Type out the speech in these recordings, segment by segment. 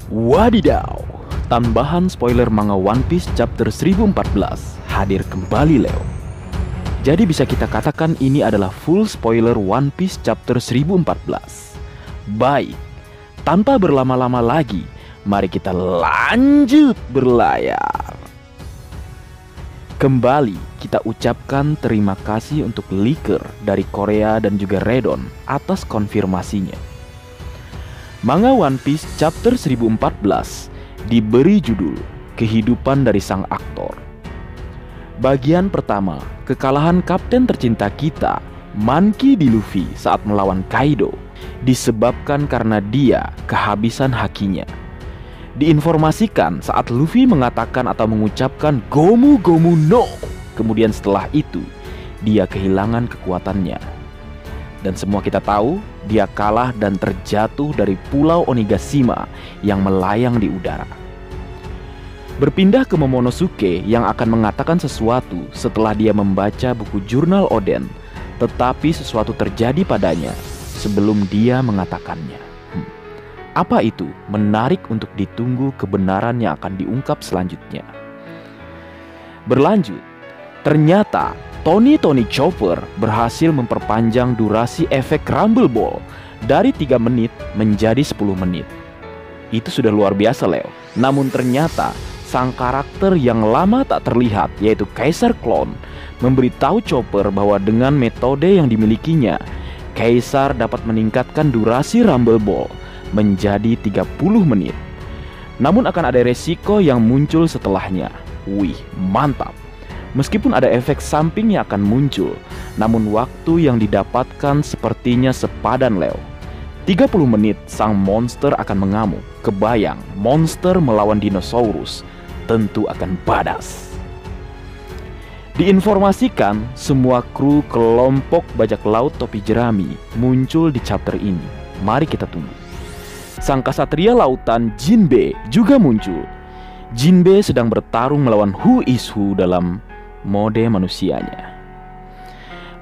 Wadidaw, tambahan spoiler manga One Piece chapter 1014 hadir kembali Leo. Jadi bisa kita katakan ini adalah full spoiler One Piece chapter 1014. Baik, tanpa berlama-lama lagi, mari kita lanjut berlayar. Kembali kita ucapkan terima kasih untuk Liker dari Korea dan juga Redon atas konfirmasinya. Manga One Piece chapter 1014 diberi judul Kehidupan dari Sang Aktor. Bagian pertama, kekalahan kapten tercinta kita, Monkey D. Luffy saat melawan Kaido, disebabkan karena dia kehabisan hakinya. Diinformasikan saat Luffy mengatakan atau mengucapkan Gomu Gomu no. Kemudian setelah itu, dia kehilangan kekuatannya. Dan semua kita tahu, dia kalah dan terjatuh dari Pulau Onigashima yang melayang di udara. Berpindah ke Momonosuke yang akan mengatakan sesuatu setelah dia membaca buku jurnal Oden, tetapi sesuatu terjadi padanya sebelum dia mengatakannya. Apa itu? Menarik untuk ditunggu kebenaran yang akan diungkap selanjutnya. Berlanjut, ternyata Tony Chopper berhasil memperpanjang durasi efek Rumble Ball dari 3 menit menjadi 10 menit. Itu sudah luar biasa Leo. Namun ternyata sang karakter yang lama tak terlihat, yaitu Caesar Clone, memberitahu Chopper bahwa dengan metode yang dimilikinya, Caesar dapat meningkatkan durasi Rumble Ball menjadi 30 menit. Namun akan ada resiko yang muncul setelahnya. Wih, mantap. Meskipun ada efek samping yang akan muncul, namun waktu yang didapatkan sepertinya sepadan Leo. 30 menit sang monster akan mengamuk. Kebayang, monster melawan dinosaurus tentu akan badass. Diinformasikan semua kru kelompok bajak laut topi jerami muncul di chapter ini. Mari kita tunggu. Sang kasatria lautan Jinbe juga muncul. Jinbe sedang bertarung melawan Who is Who dalam mode manusianya.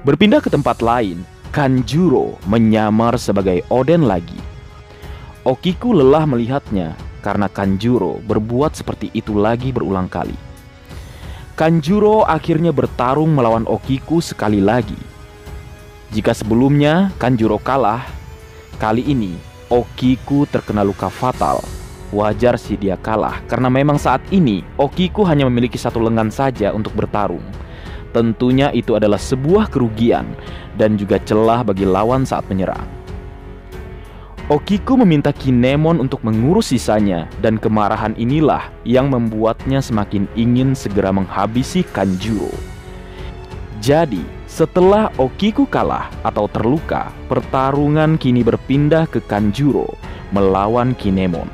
Berpindah ke tempat lain, Kanjuro menyamar sebagai Oden lagi. Okiku lelah melihatnya karena Kanjuro berbuat seperti itu lagi berulang kali. Kanjuro akhirnya bertarung melawan Okiku sekali lagi. Jika sebelumnya Kanjuro kalah, kali ini Okiku terkena luka fatal. Wajar sih dia kalah, karena memang saat ini Okiku hanya memiliki satu lengan saja untuk bertarung. Tentunya itu adalah sebuah kerugian dan juga celah bagi lawan saat menyerang. Okiku meminta Kinemon untuk mengurus sisanya, dan kemarahan inilah yang membuatnya semakin ingin segera menghabisi Kanjuro. Jadi, setelah Okiku kalah atau terluka, pertarungan kini berpindah ke Kanjuro melawan Kinemon.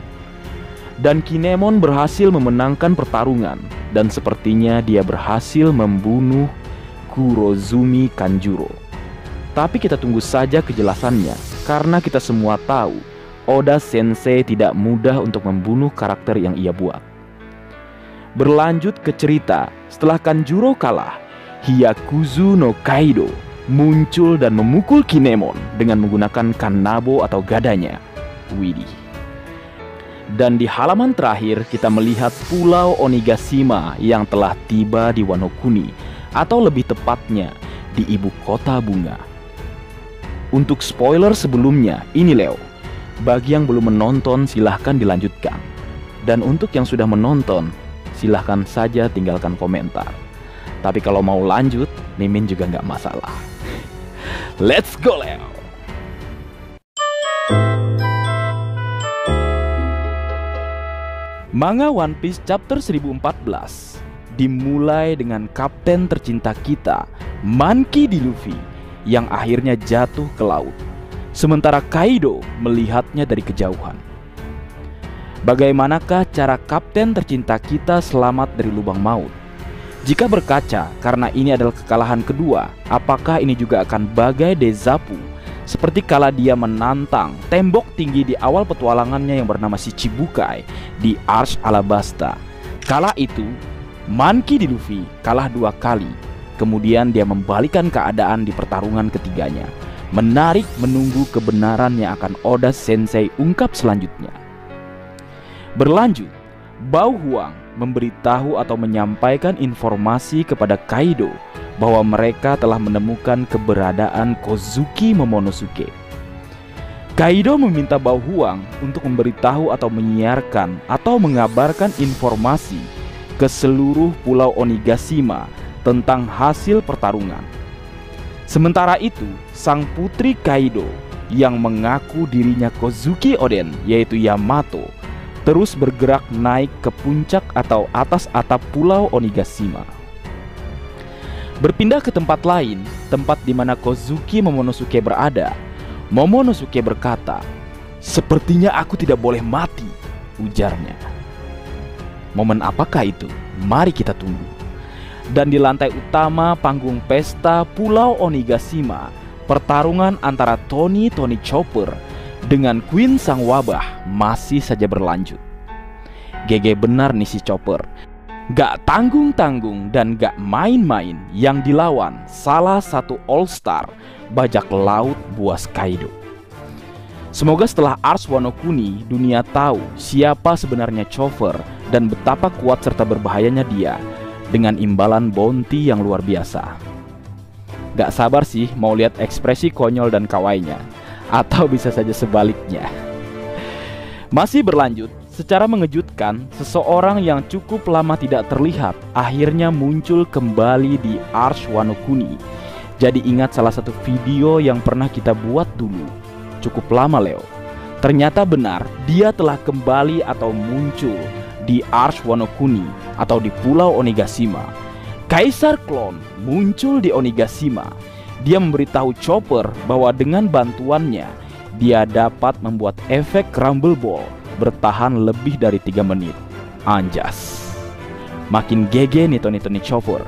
Dan Kinemon berhasil memenangkan pertarungan, dan sepertinya dia berhasil membunuh Kurozumi Kanjuro. Tapi kita tunggu saja kejelasannya, karena kita semua tahu Oda Sensei tidak mudah untuk membunuh karakter yang ia buat. Berlanjut ke cerita, setelah Kanjuro kalah, Hyakuzu no Kaido muncul dan memukul Kinemon dengan menggunakan kanabo atau gadanya. Widih. Dan di halaman terakhir kita melihat Pulau Onigashima yang telah tiba di Wano Kuni, atau lebih tepatnya di ibu kota bunga. Untuk spoiler sebelumnya, ini Leo. Bagi yang belum menonton silahkan dilanjutkan. Dan untuk yang sudah menonton, silahkan saja tinggalkan komentar. Tapi kalau mau lanjut, Mimin juga nggak masalah. Let's go Leo! Manga One Piece chapter 1014 dimulai dengan kapten tercinta kita, Monkey D. Luffy, yang akhirnya jatuh ke laut, sementara Kaido melihatnya dari kejauhan. Bagaimanakah cara kapten tercinta kita selamat dari lubang maut? Jika berkaca, karena ini adalah kekalahan kedua, apakah ini juga akan bagai Dezapu, seperti kala dia menantang tembok tinggi di awal petualangannya yang bernama Shichibukai di Arch Alabasta. Kala itu, Monkey D. Luffy kalah 2 kali. Kemudian dia membalikan keadaan di pertarungan ketiganya. Menarik menunggu kebenaran yang akan Oda Sensei ungkap selanjutnya. Berlanjut, Bao Huang memberitahu atau menyampaikan informasi kepada Kaido bahwa mereka telah menemukan keberadaan Kozuki Momonosuke. Kaido meminta Bao Huang untuk memberitahu atau menyiarkan atau mengabarkan informasi ke seluruh pulau Onigashima tentang hasil pertarungan. Sementara itu, sang putri Kaido yang mengaku dirinya Kozuki Oden, yaitu Yamato, terus bergerak naik ke puncak atau atas atap pulau Onigashima. Berpindah ke tempat lain, tempat di mana Kozuki Momonosuke berada, Momonosuke berkata, "Sepertinya aku tidak boleh mati," ujarnya. Momen apakah itu? Mari kita tunggu. Dan di lantai utama panggung pesta Pulau Onigashima, pertarungan antara Tony Chopper dengan Queen Sang Wabah masih saja berlanjut. GG benar nih si Chopper. Gak tanggung-tanggung dan gak main-main yang dilawan salah satu all-star bajak laut buas Kaido. Semoga setelah Ars Wano Kuni dunia tahu siapa sebenarnya Chopper dan betapa kuat serta berbahayanya dia dengan imbalan bounty yang luar biasa. Gak sabar sih mau lihat ekspresi konyol dan kawainya, atau bisa saja sebaliknya. Masih berlanjut, secara mengejutkan, seseorang yang cukup lama tidak terlihat akhirnya muncul kembali di Ars Wano Kuni. Jadi ingat salah satu video yang pernah kita buat dulu, cukup lama Leo. Ternyata benar, dia telah kembali atau muncul di Ars Wano Kuni atau di Pulau Onigashima. Kaisar Klon muncul di Onigashima. Dia memberitahu Chopper bahwa dengan bantuannya dia dapat membuat efek Rumble Ball bertahan lebih dari 3 menit. Anjas. Makin GG nih Tony Chopper.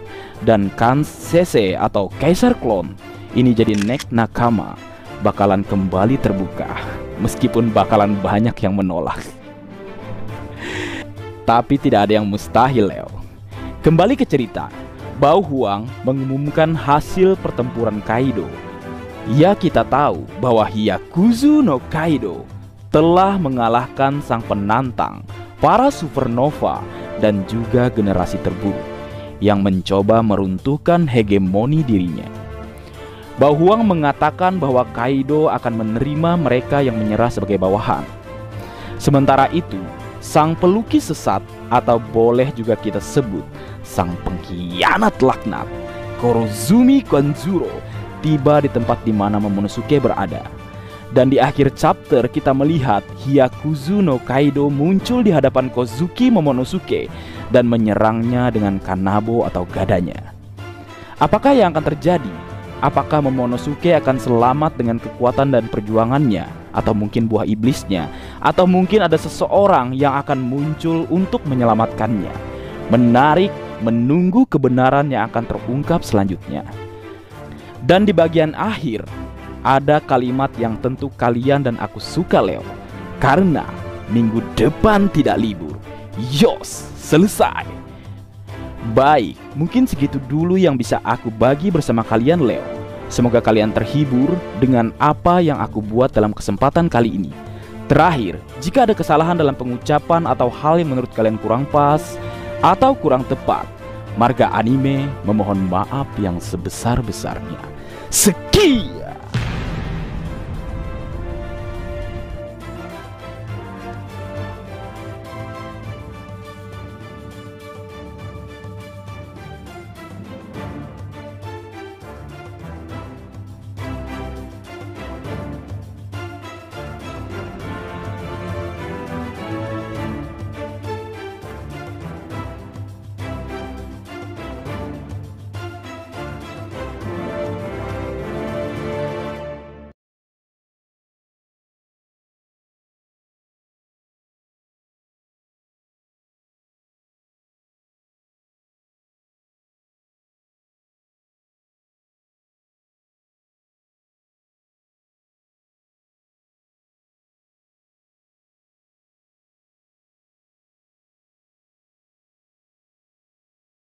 Dan Kansese atau Kaisar Klon ini jadi next nakama bakalan kembali terbuka, meskipun bakalan banyak yang menolak. Tapi tidak ada yang mustahil Leo. Kembali ke cerita, Bao Huang mengumumkan hasil pertempuran Kaido. Ya kita tahu bahwa Hyakuzu no Kaido telah mengalahkan sang penantang, para supernova dan juga generasi terburuk yang mencoba meruntuhkan hegemoni dirinya. Bao Huang mengatakan bahwa Kaido akan menerima mereka yang menyerah sebagai bawahan. Sementara itu, sang pelukis sesat atau boleh juga kita sebut sang pengkhianat laknat, Kurozumi Kanzuro, tiba di tempat di mana Momonosuke berada. Dan di akhir chapter kita melihat Hyakuzu no Kaido muncul di hadapan Kozuki Momonosuke dan menyerangnya dengan kanabo atau gadanya. Apakah yang akan terjadi? Apakah Momonosuke akan selamat dengan kekuatan dan perjuangannya? Atau mungkin buah iblisnya? Atau mungkin ada seseorang yang akan muncul untuk menyelamatkannya? Menarik menunggu kebenaran yang akan terungkap selanjutnya. Dan di bagian akhir ada kalimat yang tentu kalian dan aku suka Leo, karena minggu depan tidak libur. Yos, selesai. Baik, mungkin segitu dulu yang bisa aku bagi bersama kalian Leo. Semoga kalian terhibur dengan apa yang aku buat dalam kesempatan kali ini. Terakhir, jika ada kesalahan dalam pengucapan atau hal yang menurut kalian kurang pas atau kurang tepat, Marga Anime memohon maaf yang sebesar-besarnya. Sekian.